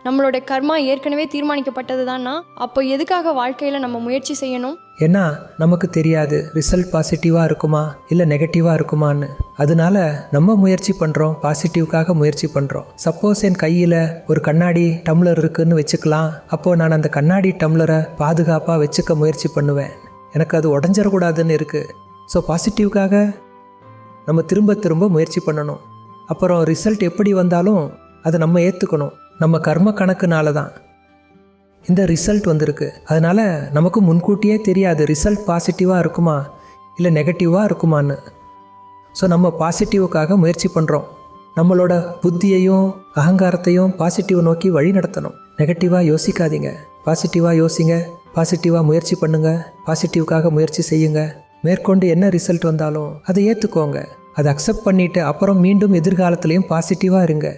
நம்மளோட கர்மா ஏற்கனவே தீர்மானிக்கப்பட்டது தான்னா அப்போ எதுக்காக வாழ்க்கையில் நம்ம முயற்சி செய்யணும்? ஏன்னா நமக்கு தெரியாது ரிசல்ட் பாசிட்டிவாக இருக்குமா இல்லை நெகட்டிவாக இருக்குமான்னு. அதனால நம்ம முயற்சி பண்ணுறோம், பாசிட்டிவ்காக முயற்சி பண்ணுறோம். சப்போஸ் என் கையில் ஒரு கண்ணாடி டம்ளர் இருக்குன்னு வச்சுக்கலாம். அப்போது நான் அந்த கண்ணாடி டம்ளரை பாதுகாப்பாக வச்சுக்க முயற்சி பண்ணுவேன். எனக்கு அது உடஞ்சிடக்கூடாதுன்னு இருக்குது. ஸோ பாசிட்டிவ்காக நம்ம திரும்ப திரும்ப முயற்சி பண்ணணும். அப்புறம் ரிசல்ட் எப்படி வந்தாலும் அதை நம்ம ஏற்றுக்கணும். நம்ம கர்ம கணக்குனால தான் இந்த ரிசல்ட் வந்திருக்கு. அதனால் நமக்கு முன்கூட்டியே தெரியாது ரிசல்ட் பாசிட்டிவாக இருக்குமா இல்லை நெகட்டிவாக இருக்குமான்னு. ஸோ நம்ம பாசிட்டிவுக்காக முயற்சி பண்ணுறோம். நம்மளோட புத்தியையும் அகங்காரத்தையும் பாசிட்டிவை நோக்கி வழி நடத்தணும். நெகட்டிவாக யோசிக்காதீங்க, பாசிட்டிவாக யோசிங்க, பாசிட்டிவாக முயற்சி பண்ணுங்கள், பாசிட்டிவ்காக முயற்சி செய்யுங்க. மேற்கொண்டு என்ன ரிசல்ட் வந்தாலும் அதை ஏற்றுக்கோங்க, அதை அக்செப்ட் பண்ணிவிட்டு அப்புறம் மீண்டும் எதிர்காலத்துலேயும் பாசிட்டிவாக இருங்க.